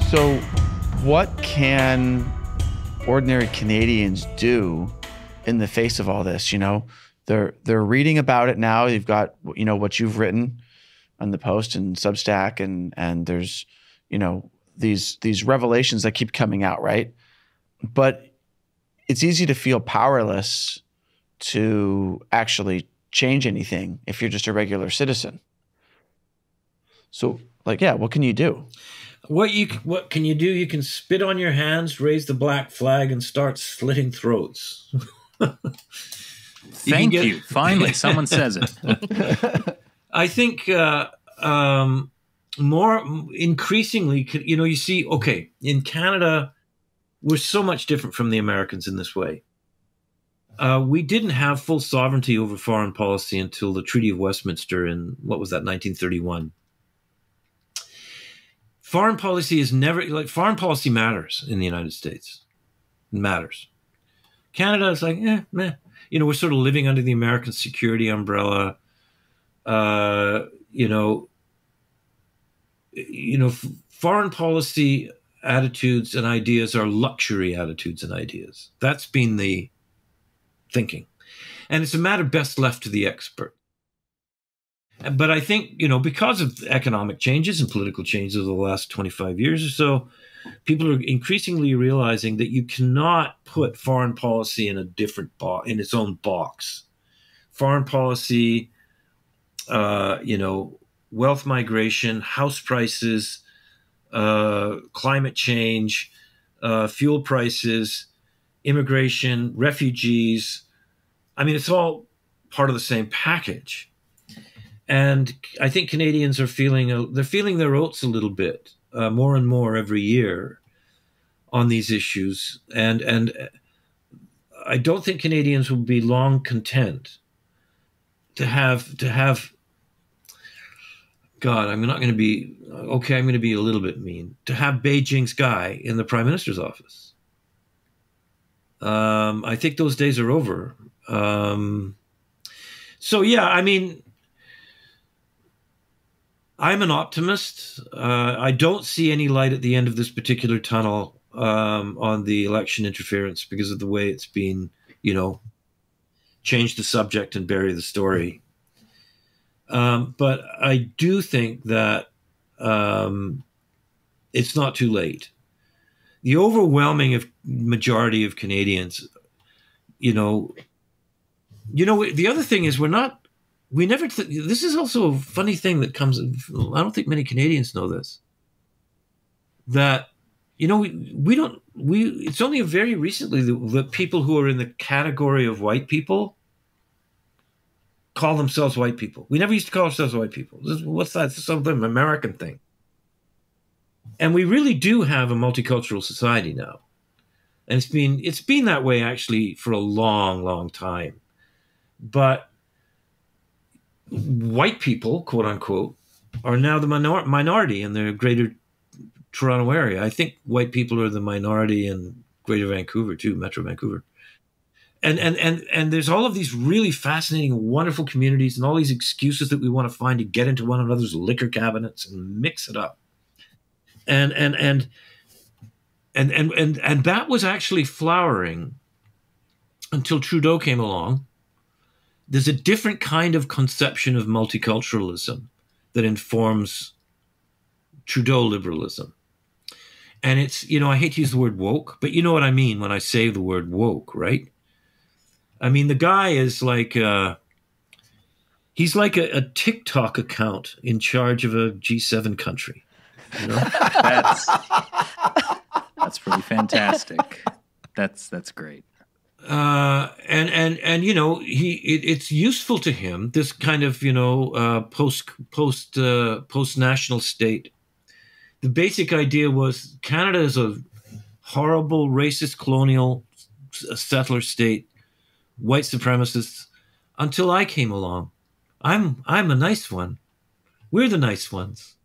So what can ordinary Canadians do in the face of all this? You know, they're reading about it now. You've got, you know, what you've written on the Post and Substack, and there's, you know, these revelations that keep coming out, right? But it's easy to feel powerless to actually change anything if you're just a regular citizen. So, like, yeah, what can you do? What can you do? You can spit on your hands, raise the black flag, and start slitting throats. Thank you. Finally, someone says it. I think more increasingly, you know, you see, okay, in Canada, we're so much different from the Americans in this way. We didn't have full sovereignty over foreign policy until the Treaty of Westminster in, what was that, 1931. Foreign policy is never, like, foreign policy matters in the United States. It matters. Canada is like, meh. You know, we're sort of living under the American security umbrella. You know, foreign policy attitudes and ideas are luxury attitudes and ideas. That's been the thinking. And it's a matter best left to the expert. But I think, you know, because of economic changes and political changes over the last 25 years or so, people are increasingly realizing that you cannot put foreign policy in a different in its own box. Foreign policy, you know, wealth migration, house prices, climate change, fuel prices, immigration, refugees. I mean, it's all part of the same package. And I think Canadians are feeling their oats a little bit, more and more every year on these issues. And I don't think Canadians will be long content to have God, I'm not going to be, okay, I'm going to be a little bit mean, to have Beijing's guy in the Prime Minister's office. I think those days are over. So, yeah, I mean, I'm an optimist. I don't see any light at the end of this particular tunnel on the election interference because of the way it's been, you know, change the subject and bury the story. But I do think that it's not too late. The overwhelming majority of Canadians, you know, the other thing is this is also a funny thing that comes, I don't think many Canadians know this, that, you know, it's only very recently that people who are in the category of white people call themselves white people. We never used to call ourselves white people. What's that? It's some American thing. And we really do have a multicultural society now. And it's been that way actually for a long, long time. But white people, quote unquote, are now the minority in the greater Toronto area. I think white people are the minority in Greater Vancouver too, Metro Vancouver. And there's all of these really fascinating, wonderful communities and all these excuses that we want to find to get into one another's liquor cabinets and mix it up. And that was actually flowering until Trudeau came along. There's a different kind of conception of multiculturalism that informs Trudeau liberalism. And it's, you know, I hate to use the word woke, but you know what I mean when I say the word woke, right? I mean, the guy is like, he's like a TikTok account in charge of a G7 country. You know? That's pretty fantastic. That's great. And you know, it's useful to him, this kind of, you know, post national state. The basic idea was Canada is a horrible, racist, colonial settler state, white supremacists, until I came along. I'm a nice one. We're the nice ones.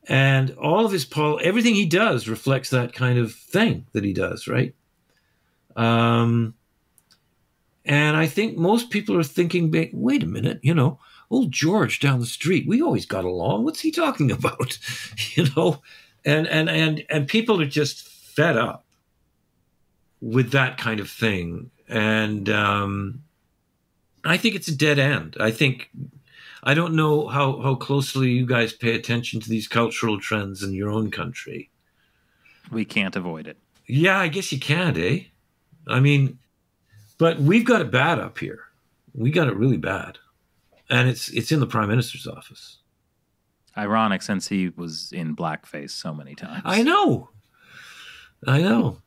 And all of his everything he does reflects that kind of thing that he does, right? And I think most people are thinking, wait a minute, you know, old George down the street, we always got along. What's he talking about? You know, And people are just fed up with that kind of thing. And I think it's a dead end. I don't know how closely you guys pay attention to these cultural trends in your own country. We can't avoid it. Yeah, I guess you can't, eh? I mean, but we've got it bad up here. We got it really bad. And it's in the Prime Minister's office. Ironic, since he was in blackface so many times. I know. It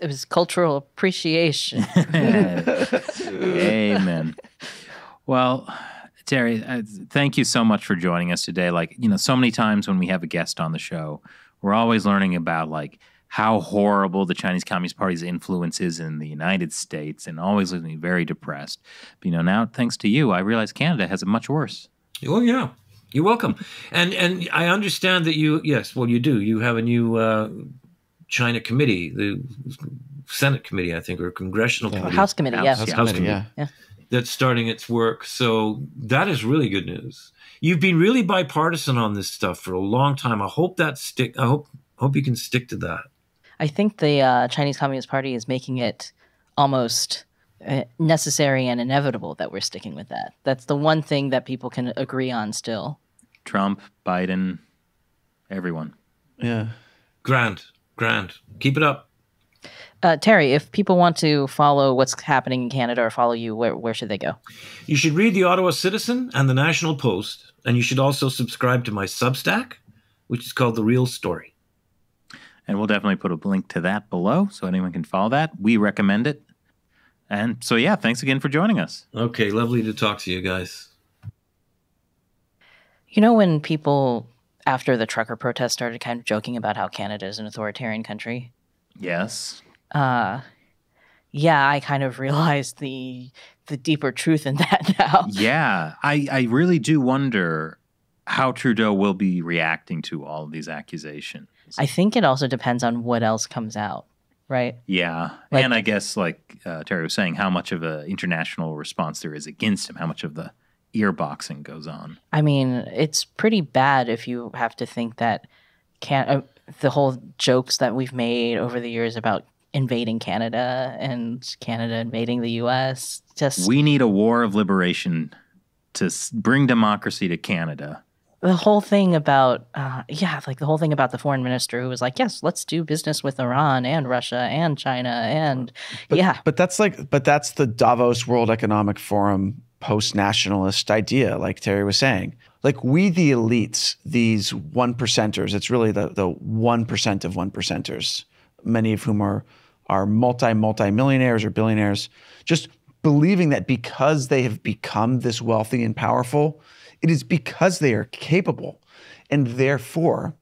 was cultural appreciation. Amen. Well, Terry, thank you so much for joining us today. Like, so many times when we have a guest on the show, we're always learning about like how horrible the Chinese Communist Party's influence is in the United States, and always leaves me very depressed. But, now, thanks to you, I realize Canada has it much worse. Oh, yeah. You're welcome. And I understand that you do. You have a new China committee, the Senate committee, I think, or congressional committee. House committee, yeah. House committee, yeah. That's starting its work. So that is really good news. You've been really bipartisan on this stuff for a long time. I hope I hope you can stick to that. I think the Chinese Communist Party is making it almost necessary and inevitable that we're sticking with that. That's the one thing that people can agree on still. Trump, Biden, everyone. Yeah. Grand. Keep it up. Terry, if people want to follow what's happening in Canada or follow you, where should they go? You should read the Ottawa Citizen and the National Post, and you should also subscribe to my Substack, which is called The Real Story. And we'll definitely put a link to that below so anyone can follow that. We recommend it. And so, yeah, thanks again for joining us. Okay, lovely to talk to you guys. When people, after the trucker protest, started kind of joking about how Canada is an authoritarian country? Yes. Yeah, I kind of realized the deeper truth in that now. Yeah, I really do wonder how Trudeau will be reacting to all of these accusations. I think it also depends on what else comes out, right? Yeah, and I guess, like Terry was saying, how much of an international response there is against him, how much of the ear boxing goes on. I mean, it's pretty bad if you have to think that the whole jokes that we've made over the years about invading Canada and Canada invading the U.S. We need a war of liberation to bring democracy to Canada. The whole thing about, the whole thing about the foreign minister who was like, yes, let's do business with Iran and Russia and China and But that's the Davos World Economic Forum post-nationalist idea, like Terry was saying. Like, we the elites, these one percenters, it's really the 1% of one percenters, many of whom are multi-millionaires or billionaires, just believing that because they have become this wealthy and powerful, it is because they are capable, and therefore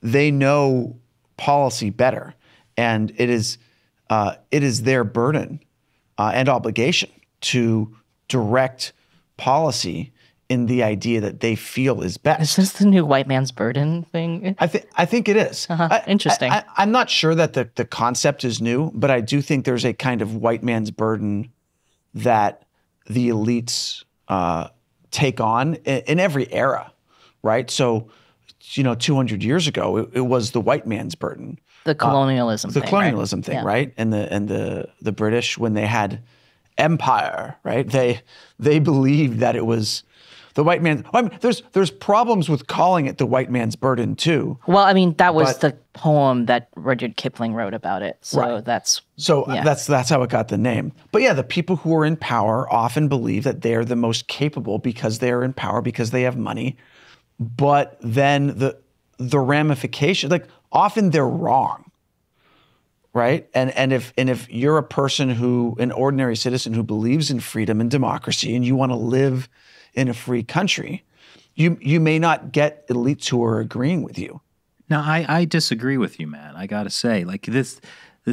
they know policy better, and it is their burden and obligation to direct policy in the idea that they feel is best. Is this the new white man's burden thing? I think it is. Interesting. I'm not sure that the concept is new, but I do think there's a kind of white man's burden that the elites take on in every era, right? So, 200 years ago, it was the white man's burden. The colonialism thing, thing, yeah. right? And the British, when they had empire, right? They believed that it was the white man. I mean, there's problems with calling it the white man's burden too. Well, I mean, that was the poem that Rudyard Kipling wrote about it. So right. that's how it got the name. But yeah, the people who are in power often believe that they are the most capable because they are in power, because they have money. But then the ramification, like, often they're wrong. Right. And if you're a person an ordinary citizen who believes in freedom and democracy, and you want to live in a free country, you may not get elites who are agreeing with you. Now, I disagree with you, man. I got to say, like, this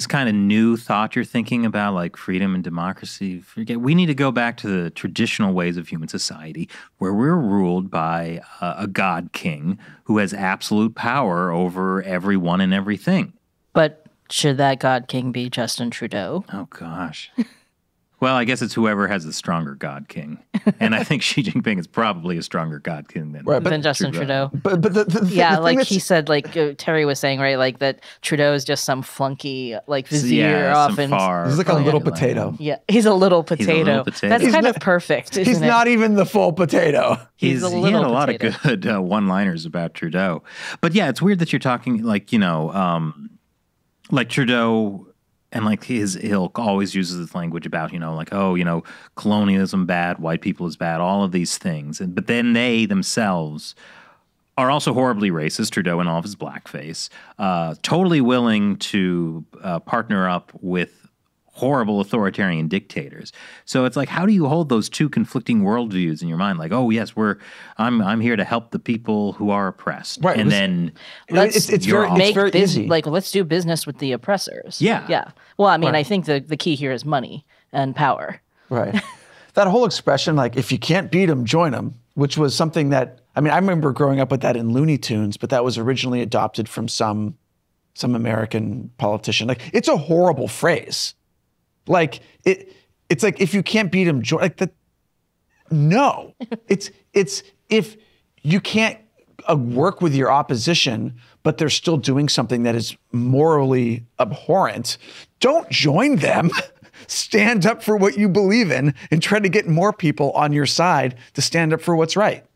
kind of new thought you're thinking about, like freedom and democracy, we need to go back to the traditional ways of human society where we're ruled by a God king who has absolute power over everyone and everything. But should that God king be Justin Trudeau? Oh, gosh. Well, I guess it's whoever has the stronger God King. And I think Xi Jinping is probably a stronger God King than Justin Trudeau. But the Yeah, thing like that's- he said, like Terry was saying, right? Like that Trudeau is just some flunky, like vizier some off in. far He's like a little land. potato. Yeah, he's a little potato. potato. That's He's kind not- of perfect. Isn't He's it? not even the full potato. He He's a had little a lot potato. of good one-liners about Trudeau. But yeah, it's weird that you're talking like, like Trudeau and like he'll always uses this language about, like, colonialism bad, white people is bad, all of these things. But then they themselves are also horribly racist, Trudeau and all of his blackface, totally willing to partner up with horrible authoritarian dictators. So it's like, how do you hold those two conflicting worldviews in your mind? Like, oh yes, I'm here to help the people who are oppressed, Right. and then It's you're very, off. it's very easy. Like, let's do business with the oppressors. Yeah. Yeah. Well, I mean, Right. I think the key here is money and power. Right. That whole expression, like, if you can't beat them, join them, which was something that, I mean, I remember growing up with that in Looney Tunes, but that was originally adopted from some American politician. Like, it's a horrible phrase. Like, it's like, if you can't beat them, join, like, no. It's if you can't work with your opposition, but they're still doing something that is morally abhorrent, don't join them. Stand up for what you believe in and try to get more people on your side to stand up for what's right.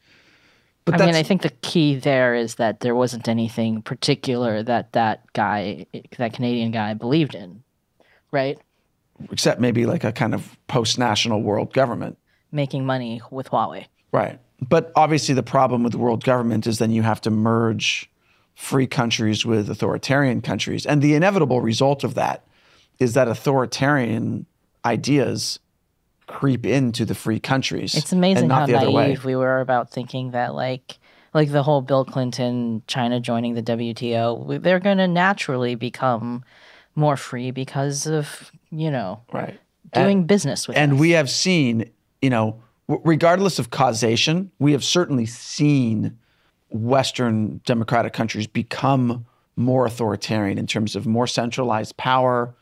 But I mean, I think the key there is that there wasn't anything particular that Canadian guy believed in, right? except maybe like a kind of post-national world government. Making money with Huawei. Right. But obviously the problem with the world government is then you have to merge free countries with authoritarian countries. And the inevitable result of that is that authoritarian ideas creep into the free countries. It's amazing and not how the other way. naive we were about thinking that like the whole Bill Clinton, China joining the WTO, they're going to naturally become more free because of, Right. doing business with And us. we have seen, regardless of causation, we have certainly seen Western democratic countries become more authoritarian in terms of more centralized power.